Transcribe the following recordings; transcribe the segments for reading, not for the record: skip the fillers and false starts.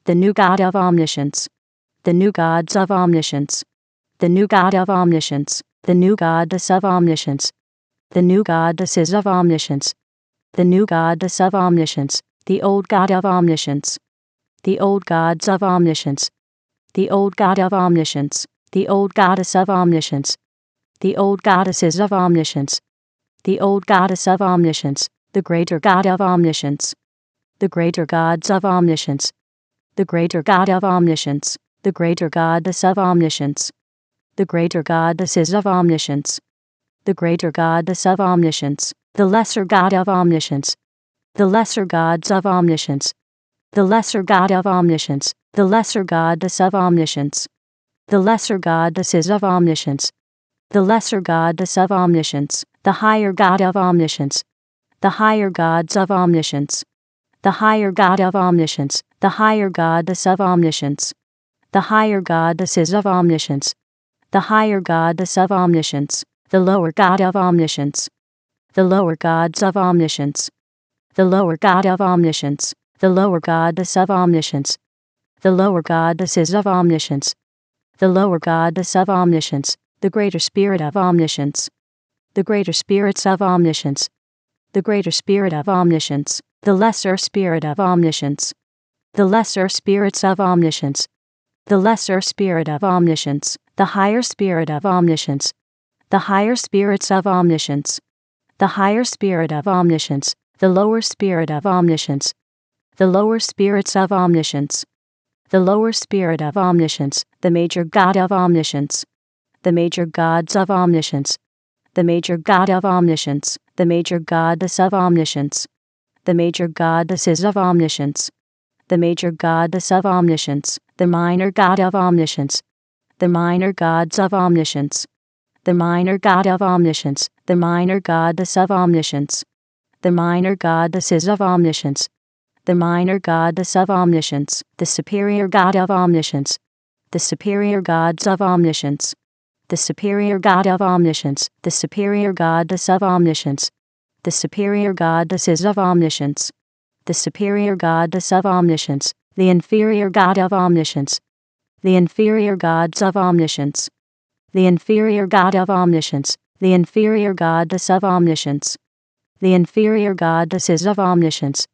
the new God of omniscience, the new gods of omniscience, the new God of omniscience, the new goddess of omniscience, the new goddesses of omniscience, the new goddess of omniscience, the old God of omniscience, the old gods of omniscience, the old God of omniscience, the old goddess of omniscience, the old goddesses of omniscience, the old goddess of omniscience, the greater God of omniscience, the greater gods of omniscience, the greater God of omniscience, the greater goddess of omniscience, the greater goddesses of omniscience, the greater goddess of omniscience, the lesser God of omniscience, the lesser gods of omniscience, the lesser God of omniscience, the lesser goddess of omniscience, the lesser goddesses of omniscience, the lesser goddess of omniscience, the higher God of omniscience, the higher gods of omniscience, the higher God of omniscience, the higher goddess of omniscience, the higher goddesses of omniscience, the higher goddess of omniscience, the lower God of omniscience, the lower gods of omniscience, the lower God of omniscience, the lower goddess of omniscience, the lower goddesses of omniscience, the lower goddess of omniscience, the greater spirit of omniscience, the greater spirits of omniscience, the greater spirit of omniscience, the lesser spirit of omniscience, the lesser spirits of omniscience, the lesser spirit of omniscience, the higher spirit of omniscience, the higher spirits of omniscience, the higher spirit of omniscience, the lower spirit of omniscience, the lower spirits of omniscience, the lower spirit of omniscience, the major God of omniscience, the major gods of omniscience, the major God of omniscience, the major goddess of omniscience, the major goddesses of omniscience, the major goddess of omniscience, the minor God of omniscience, the minor gods of omniscience, the minor God of omniscience, the minor goddess of omniscience, the minor goddesses of omniscience, the minor goddess of omniscience, the superior God of omniscience, the superior gods of omniscience, the superior God of omniscience, the superior goddess of omniscience, the superior goddesses of omniscience, the superior goddess of omniscience, the inferior God of omniscience, the inferior gods of omniscience, the inferior God of omniscience, the inferior goddess of omniscience, the inferior goddesses of omniscience,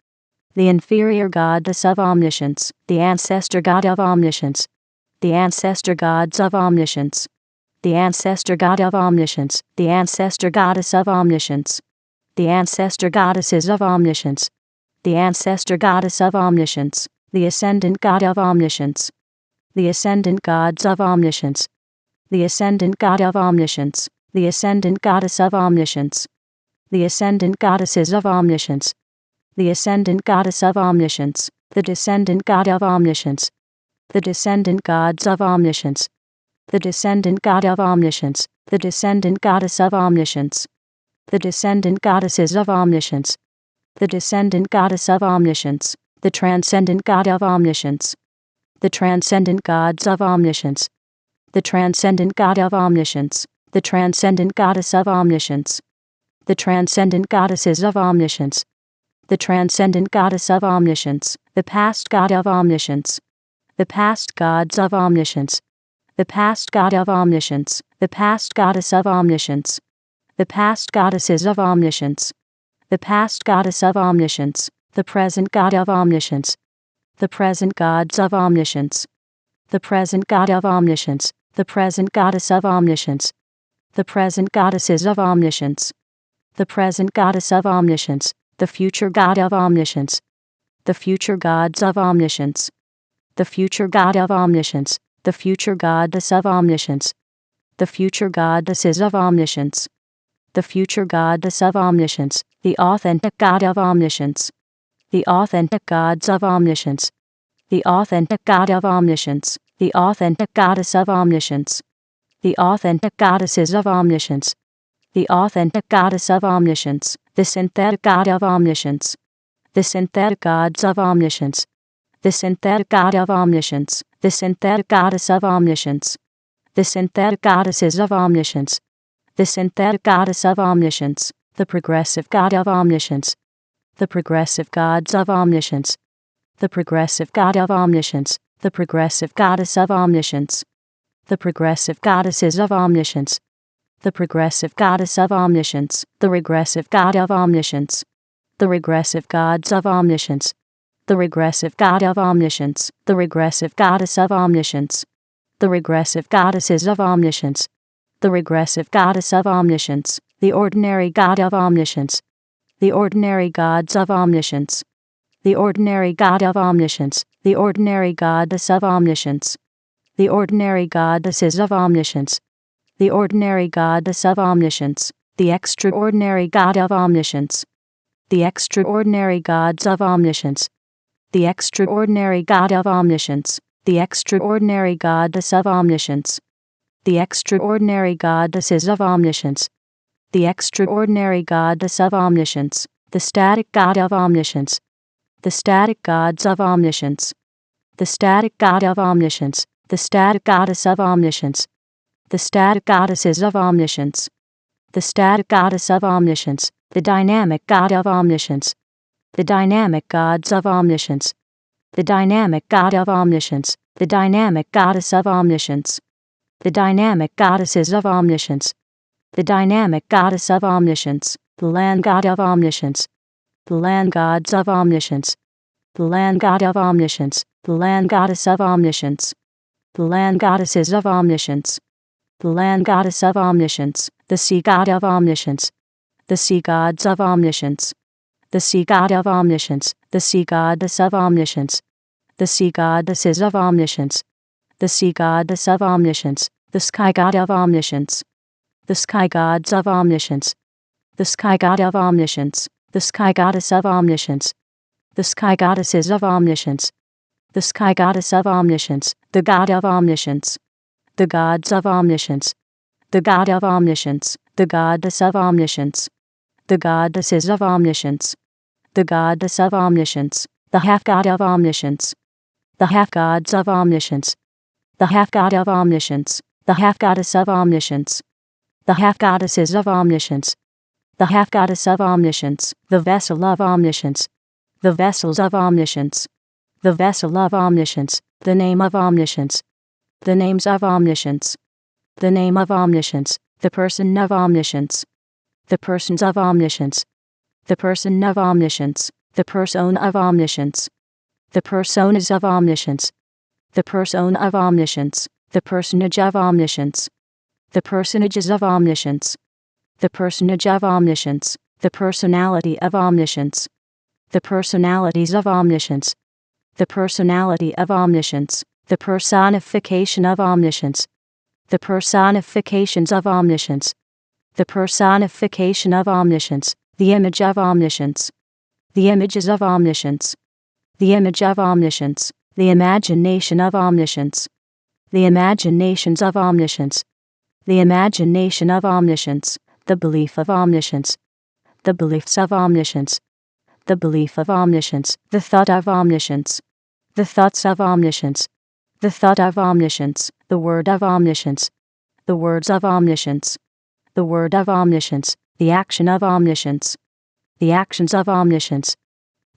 the inferior goddess of omniscience, the ancestor God of omniscience, the ancestor gods of omniscience, the ancestor God of omniscience, the ancestor goddess of omniscience, the ancestor goddesses of omniscience, the ancestor goddess of omniscience, the ascendant God of omniscience, the ascendant gods of omniscience, the ascendant God of omniscience, the ascendant goddess of omniscience, the ascendant goddesses of omniscience, the ascendant goddess of omniscience, the descendant God of omniscience, the descendant gods of omniscience, the descendant God of omniscience, the descendant goddess of omniscience, the descendant goddesses of omniscience, the descendant goddess of omniscience, the transcendent God of omniscience, the transcendent gods of omniscience, the transcendent God of omniscience, the transcendent goddess of omniscience, the transcendent goddesses of omniscience, the transcendent goddess of omniscience, the past God of omniscience, the past gods of omniscience, the past God of omniscience, the past goddess of omniscience, the past goddesses of omniscience, the past goddess of omniscience, the present God of omniscience, the present gods of omniscience, the present God of omniscience, the present goddess of omniscience, the present goddesses of omniscience, the present goddess of omniscience, the future God of omniscience, the future gods of omniscience, the future God of omniscience, the future goddess of omniscience, the future goddesses of omniscience, the future goddess of omniscience, the authentic God of omniscience, the authentic gods of omniscience, the authentic God of omniscience, the authentic goddess of omniscience, the authentic goddesses of omniscience, the authentic goddess of omniscience, the synthetic God of omniscience, the synthetic gods of omniscience, the synthetic God of omniscience, the synthetic goddess of omniscience, the synthetic goddesses of omniscience, the synthetic goddess of omniscience, the progressive God of omniscience, the progressive gods of omniscience, the progressive God of omniscience, the progressive goddess of omniscience, the progressive goddesses of omniscience, the progressive goddess of omniscience, the regressive God of omniscience, the regressive gods of omniscience, the regressive God of omniscience, the regressive goddess of omniscience, the regressive goddesses of omniscience, the regressive goddess of omniscience, the ordinary God of omniscience, the ordinary gods of omniscience, the ordinary God of omniscience, the ordinary goddess of omniscience, the ordinary goddesses of omniscience, the ordinary goddess of omniscience, the extraordinary God of omniscience, the extraordinary gods of omniscience, the extraordinary God of omniscience, the extraordinary goddess of omniscience, the extraordinary goddesses of omniscience, the extraordinary goddess of omniscience, the static God of omniscience, the static gods of omniscience, the static God of omniscience, the static goddess of omniscience, the static goddesses of omniscience, the static goddess of omniscience, the dynamic God of omniscience, the dynamic gods of omniscience, the dynamic God of omniscience, the dynamic goddess of omniscience, the dynamic goddesses of omniscience, the dynamic goddess of omniscience, the land God of omniscience, the land gods of omniscience, the land God of omniscience, the land goddess of omniscience, the land goddesses of omniscience, the land goddess of omniscience, the sea God of omniscience, the sea gods of omniscience, the sea God of omniscience, the sea goddess of omniscience, the sea goddesses of omniscience, the sea goddess of omniscience, the sky God of omniscience, the sky gods of omniscience, the sky God of omniscience, the sky goddess of omniscience, the sky goddesses of omniscience, the sky goddess of omniscience, the God of omniscience, the gods of omniscience, the God of omniscience, the goddess of omniscience, the goddesses of omniscience, the goddess of omniscience, the half God of omniscience, the half gods of omniscience, the half God of omniscience, the half goddess of omniscience, the half goddesses of omniscience, the half goddess of omniscience, the vessel of omniscience, the vessels of omniscience, the vessel of omniscience, the name of omniscience, the names of omniscience, the name of omniscience, the person of omniscience, the persons of omniscience, the person of omniscience, the persona of omniscience, the personas of omniscience, the persona of omniscience, the personage of omniscience, the personages of omniscience, the personage of omniscience, the personality of omniscience, the personalities of omniscience, the personality of omniscience, the personification of omniscience, the personifications of omniscience, the personification of omniscience, the image of omniscience, the images of omniscience, the image of omniscience, the imagination of omniscience, the imaginations of omniscience, the imagination of omniscience, the belief of omniscience, the beliefs of omniscience, the belief of omniscience, the thought of omniscience, the thoughts of omniscience, the thought of omniscience, the word of omniscience, the words of omniscience, the word of omniscience, the action of omniscience, the actions of omniscience,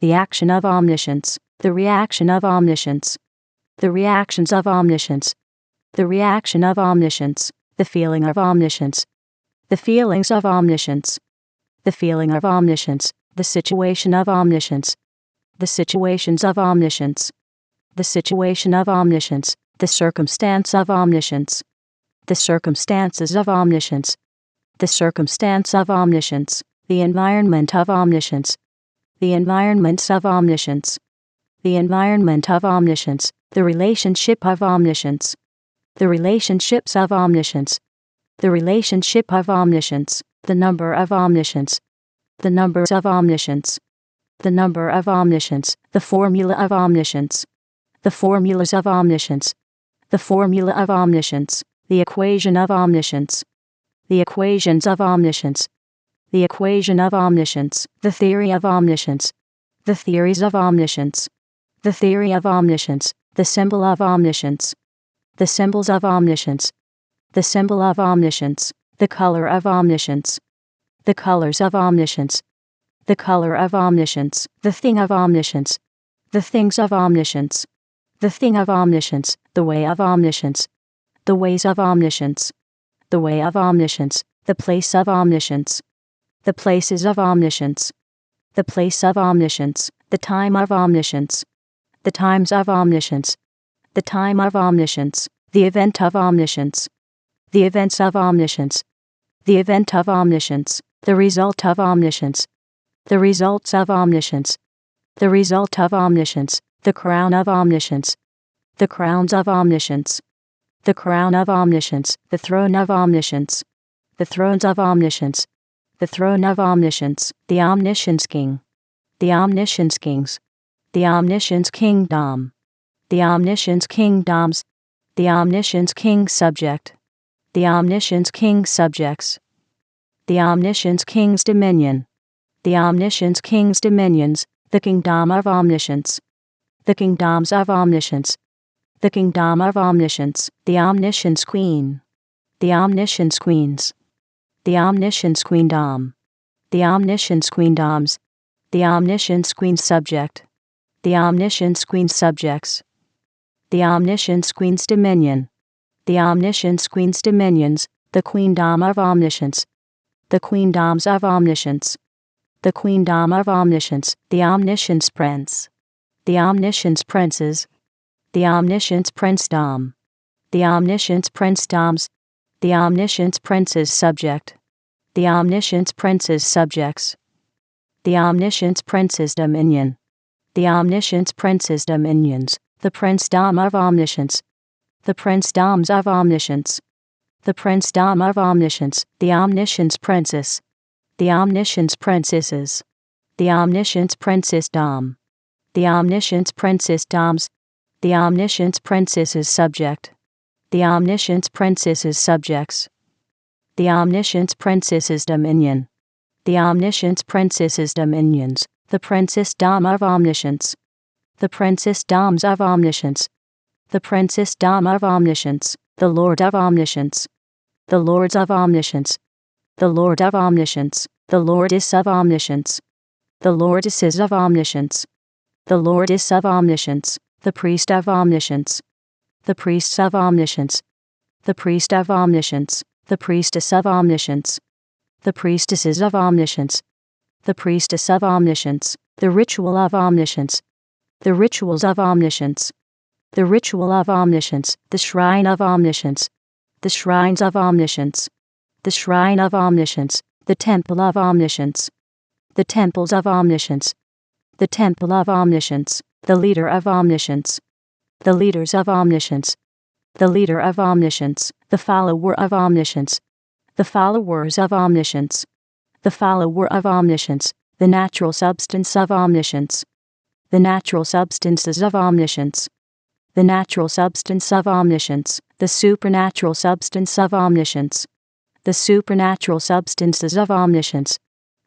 the action of omniscience, the reaction of omniscience, the reactions of omniscience, the reaction of omniscience, the feeling of omniscience, the feelings of omniscience, the feeling of omniscience, the situation of omniscience, the situations of omniscience, the situation of omniscience, the circumstance of omniscience, the circumstances of omniscience, the circumstance of omniscience, the environment of omniscience, the environments of omniscience, the environment of omniscience, the relationship of omniscience, the relationships of omniscience, the relationship of omniscience, the number of omniscience, the numbers of omniscience, the number of omniscience, the formula of omniscience, the formulas of omniscience, the formula of omniscience, the equation of omniscience, the equations of omniscience, the equation of omniscience, the theory of omniscience, the theories of omniscience, the theory of omniscience, the symbol of omniscience, the symbols of omniscience, the symbol of omniscience, the color of omniscience, the colors of omniscience, the color of omniscience, the thing of omniscience, the things of omniscience, the thing of omniscience, the way of omniscience, the ways of omniscience, the way of omniscience, the place of omniscience, the places of omniscience, the place of omniscience, the time of omniscience, the times of omniscience, the time of omniscience, the event of omniscience, the events of omniscience, the event of omniscience, the result of omniscience, the results of omniscience, the result of omniscience, the crown of omniscience, the crowns of omniscience, the crown of omniscience, the throne of omniscience, the thrones of omniscience, the throne of omniscience, the omniscience king, the omniscience kings, the omniscience kingdom, the omniscience kingdoms, the omniscience king subject, the omniscience king subjects, the omniscience king's dominion, the omniscience king's dominions, the kingdom of omniscience, the kingdoms of omniscience, the kingdom of omniscience, the omniscience queen, the omniscience queens, the omniscience queendom, the omniscience queendoms, the omniscience queen subject, the omniscience queen subjects, the omniscience queen's dominion, the omniscience queen's dominions, the queendom of omniscience, the queendoms of omniscience, the queendom of omniscience, the omniscience prince, the omniscience princes, the omniscience princedom, the omniscience princedoms, the omniscience prince's subject, the omniscience prince's subjects, the omniscience prince's dominion, the omniscience prince's dominions, the princedom of omniscience, the princedoms of omniscience, the princedom of omniscience, the omniscience princess, the omniscience princesses, the omniscience princessdom, the omniscience princessdoms, the omniscience princess's subject, the omniscience princess's subjects, the omniscience princess's dominion, the omniscience princess's dominions, the princessdom of omniscience, the princessdoms of omniscience, the princessdom of omniscience, the Lord of omniscience, the lords of omniscience, the Lord of omniscience, the lordess of omniscience, the lordesses of omniscience, the lordess of omniscience, the priest of omniscience, the priests of omniscience, the priest of omniscience, the priestess of omniscience, the priestesses of omniscience, the priestess of omniscience, the ritual of omniscience, the rituals of omniscience, the ritual of omniscience, the shrine of omniscience, the shrines of omniscience, the shrine of omniscience, the temple of omniscience, the temples of omniscience, the temple of omniscience, the leader of omniscience, the leaders of omniscience, the leader of omniscience, the follower of omniscience, the followers of omniscience, the follower of omniscience, the natural substance of omniscience, the natural substances of omniscience, the natural substance of omniscience, the supernatural substance of omniscience, the supernatural substances of omniscience,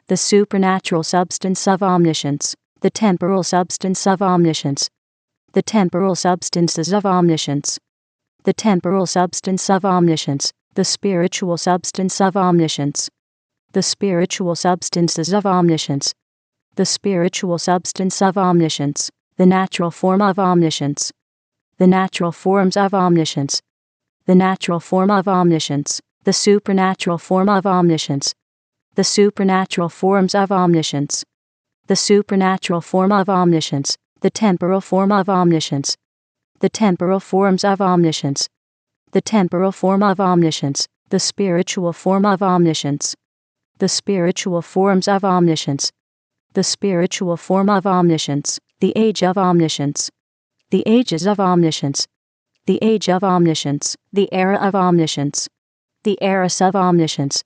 the supernatural substance of omniscience, the temporal substance of omniscience, the temporal substances of omniscience, the temporal substance of omniscience, the spiritual substance of omniscience, the spiritual substances of omniscience, the spiritual substance of omniscience, the natural form of omniscience, the natural forms of omniscience, the natural form of omniscience, the supernatural form of omniscience, the supernatural forms of omniscience, the supernatural form of omniscience, the temporal form of omniscience, the temporal forms of omniscience, the temporal form of omniscience, the spiritual form of omniscience, the spiritual forms of omniscience, the spiritual form of omniscience, the age of omniscience, the ages of omniscience, the age of omniscience, the era of omniscience, the eras of omniscience,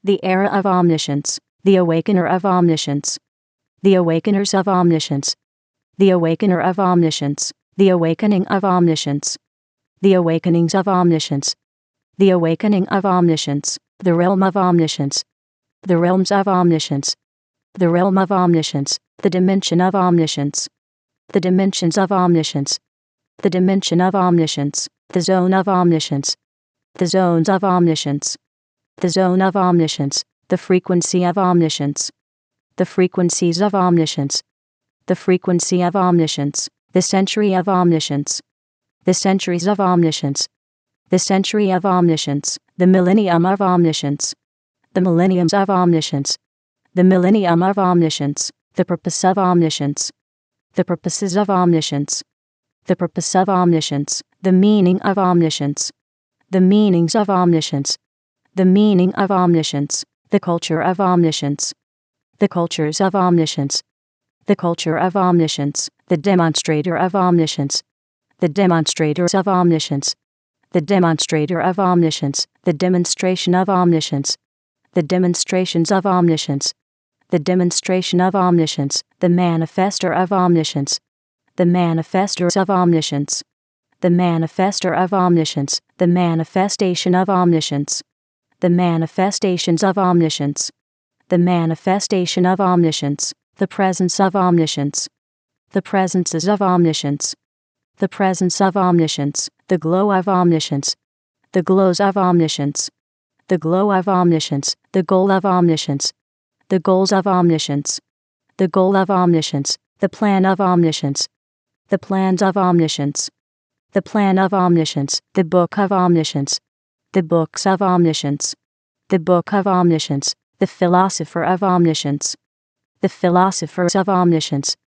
the era of omniscience, the awakener of omniscience, the awakeners of omniscience, the awakener of omniscience, the awakening of omniscience, the awakenings of omniscience, the awakening of omniscience, the realm of omniscience, the realms of omniscience, the realm of omniscience, the dimension of omniscience, the dimensions of omniscience, the dimension of omniscience, the zone of omniscience, the zones of omniscience, the zone of omniscience, the frequency of omniscience, the frequencies of omniscience, the frequency of omniscience, the century of omniscience, the centuries of omniscience, the century of omniscience, the millennium of omniscience, the millenniums of omniscience, the millennium of omniscience, the purpose of omniscience, the purposes of omniscience, the purpose of omniscience, the meaning of omniscience, the meanings of omniscience, the meaning of omniscience, the culture of omniscience, the cultures of omniscience, the culture of omniscience, the demonstrator of omniscience, the demonstrators of omniscience, the demonstrator of omniscience, the demonstration of omniscience, the demonstrations of omniscience, the demonstration of omniscience, the manifester of omniscience, the manifestors of omniscience, the manifester of omniscience, the manifestation of omniscience, the manifestations of omniscience, the manifestation of omniscience, the presence of omniscience, the presences of omniscience, the presence of omniscience, the glow of omniscience, the glows of omniscience, the glow of omniscience, the goal of omniscience, the goals of omniscience, the goal of omniscience, the plan of omniscience, the plans of omniscience, the plan of omniscience, the book of omniscience, the books of omniscience, the book of omniscience, the philosopher of omniscience, the philosophers of omniscience,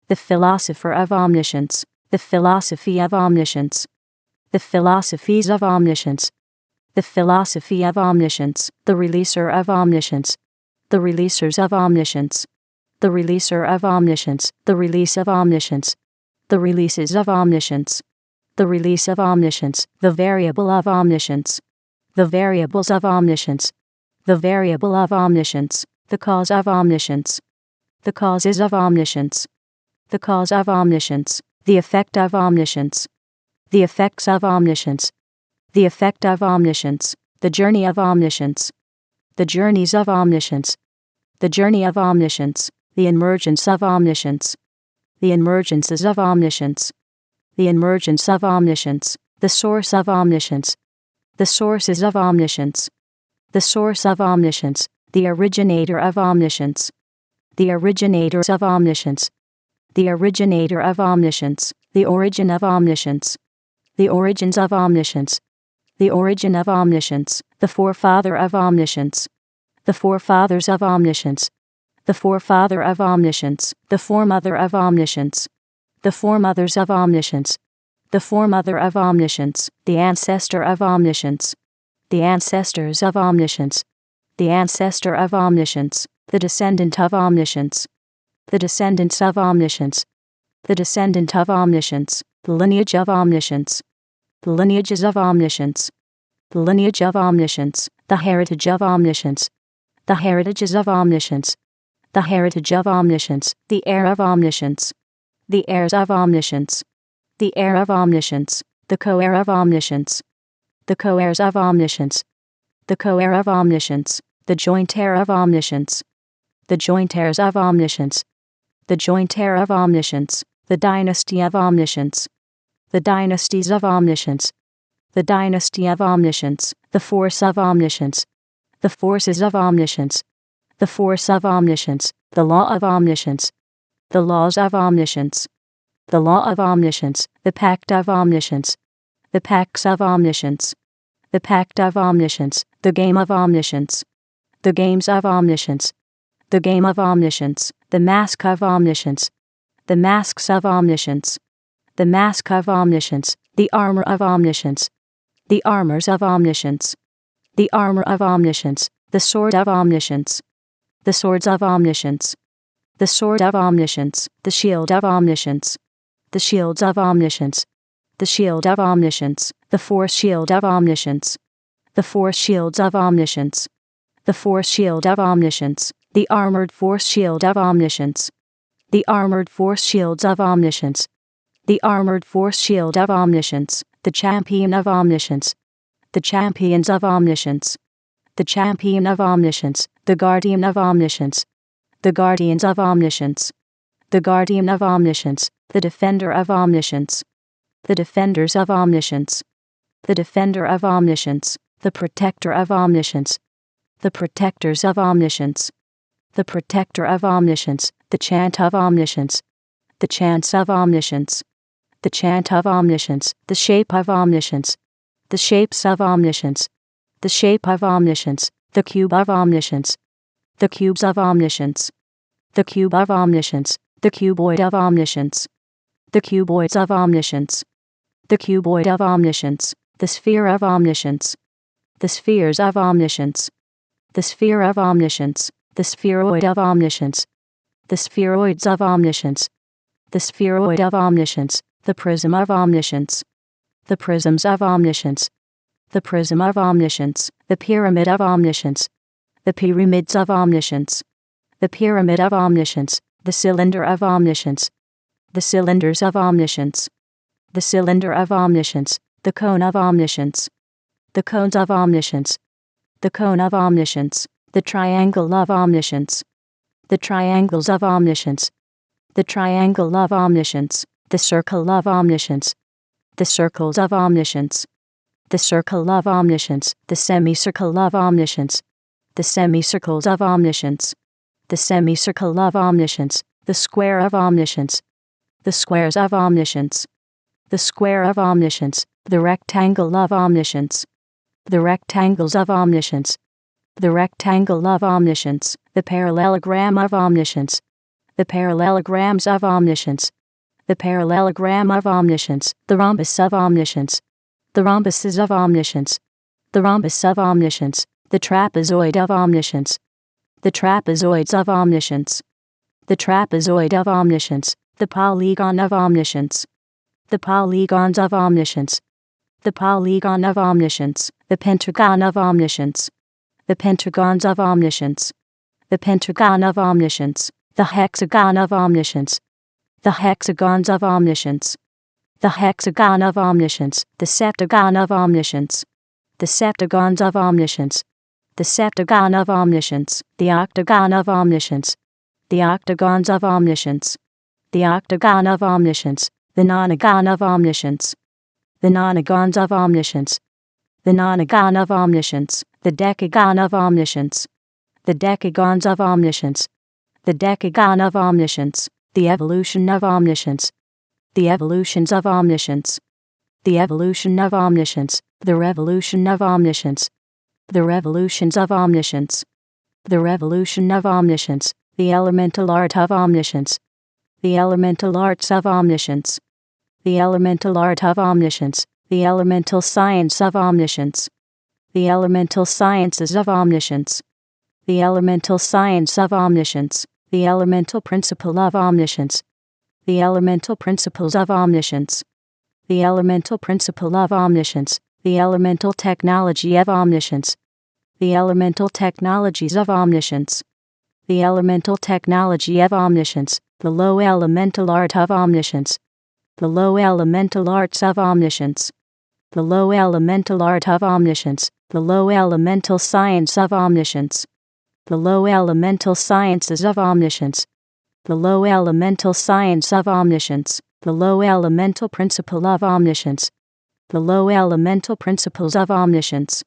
the philosopher of omniscience, the philosophy of omniscience, the philosophies of omniscience, the philosophy of omniscience, the releaser of omniscience, the releasers of omniscience, the releaser of omniscience, the release of omniscience, the releases of omniscience, the release of omniscience, the variable of omniscience, the variables of omniscience, the variable of omniscience, the cause of omniscience, the causes of omniscience, the cause of omniscience, the effect of omniscience, the effects of omniscience, the effect of omniscience, the journey of omniscience, the journeys of omniscience, the journey of omniscience, the emergence of omniscience, the emergences of omniscience, the emergence of omniscience, the source of omniscience, the sources of omniscience, the source of omniscience, the originator of omniscience, the originators of omniscience, the originator of omniscience, the origin of omniscience, the origins of omniscience, the origin of omniscience, the forefather of omniscience, the forefathers of omniscience, the forefather of omniscience, the foremother of omniscience, the foremothers of omniscience, the foremother of omniscience, the ancestor of omniscience, the ancestors of omniscience, the ancestor of omniscience, the descendant of omniscience, the descendants of omniscience, the descendant of omniscience, the lineage of omniscience, the lineages of omniscience, the lineage of omniscience, the heritage of omniscience, the heritages of omniscience, the heritage of omniscience, the heir of omniscience, the heirs of omniscience, the heir of omniscience, the co-heir of omniscience, the co-heirs of omniscience, the co-heir of omniscience, the joint heir of omniscience, the joint heirs of omniscience, the joint heir of omniscience, the dynasty of omniscience, the dynasties of omniscience, the dynasty of omniscience, the force of omniscience, the forces of omniscience, the force of omniscience, the law of omniscience, the laws of omniscience, the law of omniscience, the pact of omniscience, the pacts of omniscience, the pact of omniscience, the game of omniscience, the games of omniscience, the game of omniscience, the mask of omniscience, the masks of omniscience, the mask of omniscience, the armor of omniscience, the armors of omniscience, the armor of omniscience, the sword of omniscience, the swords of omniscience, the sword of omniscience, the shield of omniscience, the shields of omniscience, the shield of omniscience, the force shield of omniscience, the force shields of omniscience, the force shield of omniscience, the armored force shield of omniscience, the armored force shields of omniscience, the armored force shield of omniscience, the champion of omniscience, the champions of omniscience, the champion of omniscience, the guardian of omniscience, the guardians of omniscience, the guardian of omniscience, the defender of omniscience, the defenders of omniscience, the defender of omniscience, the protector of omniscience, the protectors of omniscience, the protector of omniscience, the chant of omniscience, the chance of omniscience, the chant of omniscience, the shape of omniscience, the shapes of omniscience, the shape of omniscience, the cube of omniscience, the cubes of omniscience, the cube of omniscience, the cuboid of omniscience, the cuboids of omniscience, the cuboid of omniscience, the sphere of omniscience, the spheres of omniscience, the sphere of omniscience, the spheroid of omniscience, the spheroids of omniscience, the spheroid of omniscience, the prism of omniscience, the prisms of omniscience, the prism of omniscience, the pyramid of omniscience, the pyramids of omniscience, the pyramid of omniscience, the cylinder of omniscience, the cylinders of omniscience, the cylinder of omniscience, the cone of omniscience, the cones of omniscience, the cone of omniscience, the triangle of omniscience, the triangles of omniscience, the triangle of omniscience, the circle of omniscience, the circles of omniscience, the circle of omniscience, the semicircle of omniscience, the semicircles of omniscience, the semicircle of omniscience, the square of omniscience, the squares of omniscience, the square of omniscience, the rectangle of omniscience, the rectangles of omniscience, the rectangle of omniscience, the parallelogram of omniscience, the parallelograms of omniscience, the parallelogram of omniscience, the rhombus of omniscience, the rhombuses of omniscience, the rhombus of omniscience, the trapezoid of omniscience, the trapezoids of omniscience, the trapezoid of omniscience, the polygon of omniscience, the polygons of omniscience, the polygon of omniscience, the pentagon of omniscience, the pentagons of omniscience, the pentagon of omniscience, the hexagon of omniscience, the hexagons of omniscience, the hexagon of omniscience, the septagon of omniscience, the septagons of omniscience, the septagon of omniscience, the octagon of omniscience, the octagons of omniscience, the octagon of omniscience, the nonagon of omniscience, the nonagons of omniscience, the nonagon of omniscience, the decagon of omniscience, the decagons of omniscience, the decagon of omniscience, the evolution of omniscience, the evolutions of omniscience, the evolution of omniscience, the revolution of omniscience, the revolutions of omniscience, the revolution of omniscience, the elemental art of omniscience, the elemental arts of omniscience, the elemental art of omniscience, the elemental science of omniscience, the elemental sciences of omniscience, the elemental science of omniscience, the elemental principle of omniscience, the elemental principles of omniscience, the elemental principle of omniscience, the elemental technology of omniscience, the elemental technologies of omniscience, the elemental technology of omniscience, the low elemental art of omniscience, the low elemental arts of omniscience, the low elemental art of omniscience, the low elemental science of omniscience, the low elemental sciences of omniscience, the low elemental science of omniscience, the low elemental principle of omniscience, the low elemental principles of omniscience,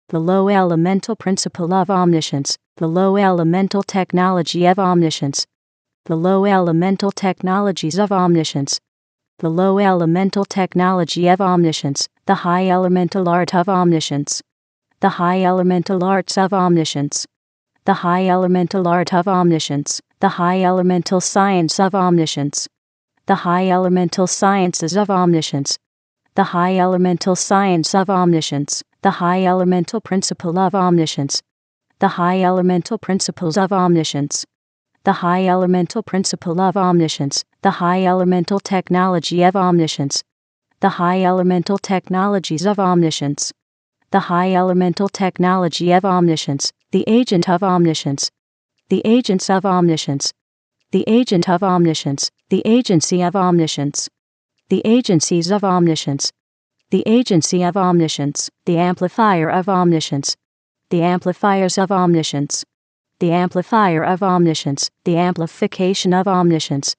the low elemental principle of omniscience, the low elemental technology of omniscience, the low elemental technologies of omniscience, the low elemental technology of omniscience, the high elemental art of omniscience, the high elemental arts of omniscience, the high elemental art of omniscience, the high elemental science of omniscience, the high elemental sciences of omniscience, the high elemental science of omniscience, the high elemental principle of omniscience, the high elemental principles of omniscience, the high elemental principle of omniscience, the high elemental technology of omniscience, the high elemental technologies of omniscience, the high elemental technology of omniscience, the agent of omniscience, the agents of omniscience, the agent of omniscience, the agency of omniscience, the agencies of omniscience, the agency of omniscience, the amplifier of omniscience, the amplifiers of omniscience, the amplifier of omniscience, the amplification of omniscience,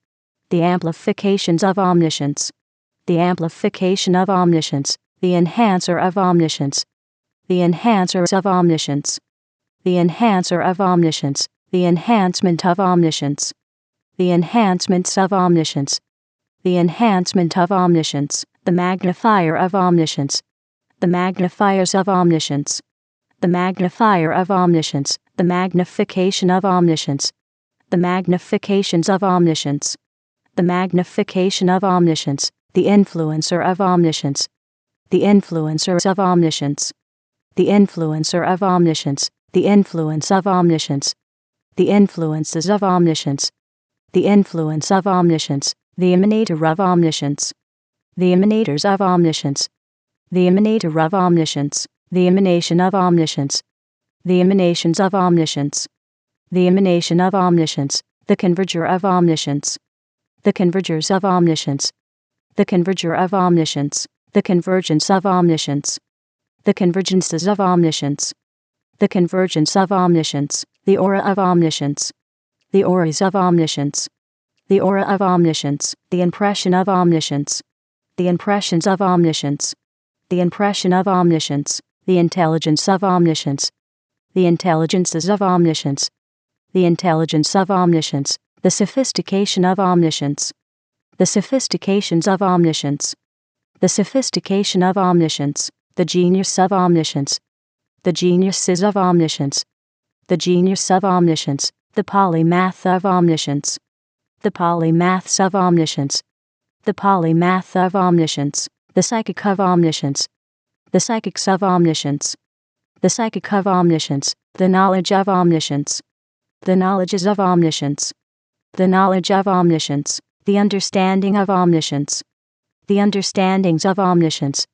the amplifications of omniscience, the amplification of omniscience, the enhancer of omniscience, the enhancers of omniscience, the enhancer of omniscience, the enhancement of omniscience, the enhancements of omniscience, the enhancement of omniscience, the magnifier of omniscience, the magnifiers of omniscience, the magnifier of omniscience, the magnification of omniscience, the magnifications of omniscience, the magnification of omniscience, the influencer of omniscience, the influencers of omniscience, the influencer of omniscience, the influence of omniscience, the influences of omniscience, the influence of omniscience, the emanator of omniscience, the emanators of omniscience, the emanator of omniscience, the emanation of omniscience, the emanations of omniscience, the emanation of omniscience, the converger of omniscience, the convergers of omniscience, the converger of omniscience, the convergence of omniscience, the convergences of omniscience, the convergence of omniscience, the aura of omniscience, the auras of omniscience, the aura of omniscience, the impression of omniscience, the impressions of omniscience, the impression of omniscience, the intelligence of omniscience, the intelligences of omniscience, the intelligence of omniscience, the sophistication of omniscience, the sophistications of omniscience, the sophistication of omniscience, the genius of omniscience, the geniuses of omniscience, the genius of omniscience, the polymath of omniscience, the polymaths of omniscience, the polymath of omniscience, the psychic of omniscience, the psychics of omniscience, the psychic of omniscience, the knowledge of omniscience, the knowledges of omniscience, the knowledge of omniscience, the understanding of omniscience, the understandings of omniscience,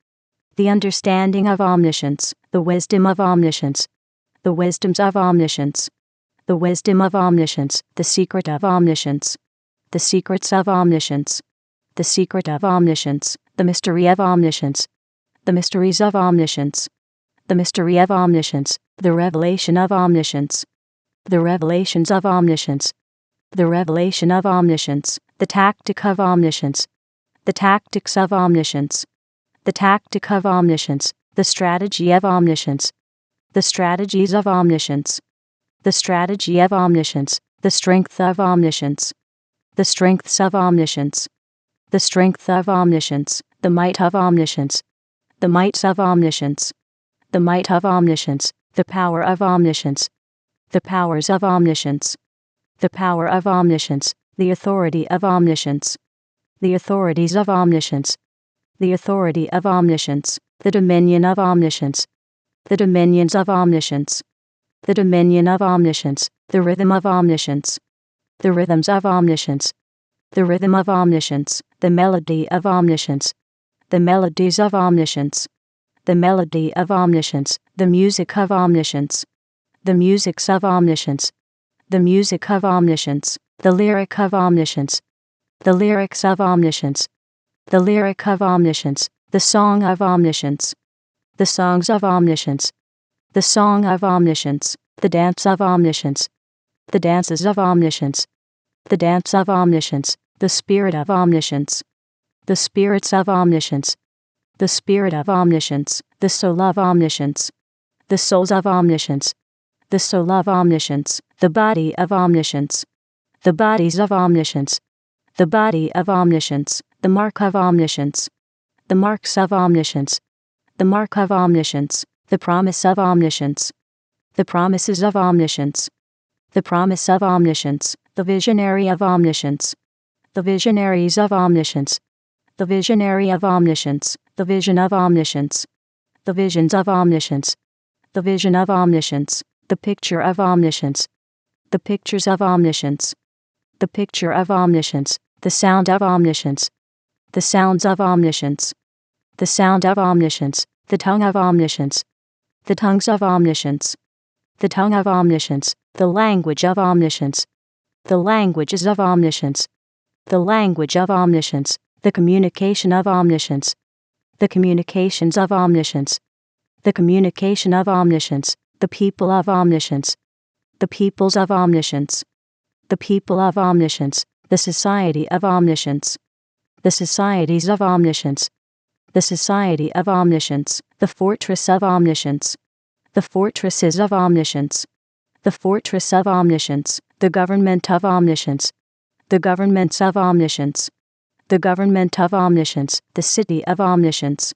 the understanding of omniscience, the wisdom of omniscience, the wisdoms of omniscience, the wisdom of omniscience, the secret of omniscience, the secrets of omniscience, the secret of omniscience, the mystery of omniscience, the mysteries of omniscience, the mystery of omniscience, the revelation of omniscience, the revelations of omniscience, the revelation of omniscience, the tactic of omniscience, the tactics of omniscience, the tactic of omniscience, the strategy of omniscience, the strategies of omniscience, the strategy of omniscience, the strength of omniscience, the strengths of omniscience, the strength of omniscience, the might of omniscience, the mights of omniscience, the might of omniscience, the power of omniscience, the powers of omniscience, the power of omniscience, the authority of omniscience, the authorities of omniscience, the authority of omniscience, the dominion of omniscience, the dominions of omniscience, the dominion of omniscience, the rhythm of omniscience, the rhythms of omniscience, the rhythm of omniscience, the melody of omniscience, the melodies of omniscience, the melody of omniscience, the music of omniscience, the musics of omniscience, the music of omniscience, the lyric of omniscience, the lyrics of omniscience, the lyric of omniscience, the song of omniscience, the songs of omniscience, the song of omniscience, the dance of omniscience, the dances of omniscience, the dance of omniscience, the spirit of omniscience, the spirits of omniscience, the spirit of omniscience, the soul of omniscience, the souls of omniscience, the soul of omniscience, the body of omniscience, the bodies of omniscience, the body of omniscience, the mark of omniscience, the marks of omniscience, the mark of omniscience, the promise of omniscience, the promises of omniscience, the promise of omniscience, the visionary of omniscience, the visionaries of omniscience, the visionary of omniscience, the vision of omniscience, the visions of omniscience, the vision of omniscience, the picture of omniscience, the pictures of omniscience, the picture of omniscience, the sound of omniscience, the sounds of omniscience, the sound of omniscience, the tongue of omniscience, the tongues of omniscience, the tongue of omniscience, the language of omniscience, the languages of omniscience, the language of omniscience, the communication of omniscience, the communications of omniscience, the communication of omniscience, the people of omniscience, the peoples of omniscience, the people of omniscience, the society of omniscience, the societies of omniscience, the society of omniscience, the fortress of omniscience, the fortresses of omniscience, the fortress of omniscience, the government of omniscience, the governments of omniscience, the government of omniscience, the city of omniscience,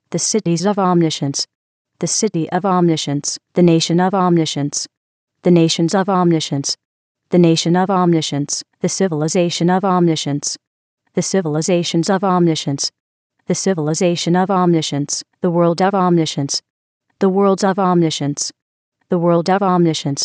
the cities of omniscience, the city of omniscience, the nation of omniscience, the nations of omniscience, the nation of omniscience, the civilization of omniscience, the civilizations of omniscience, the civilization of omniscience, the world of omniscience, the worlds of omniscience, the world of omniscience,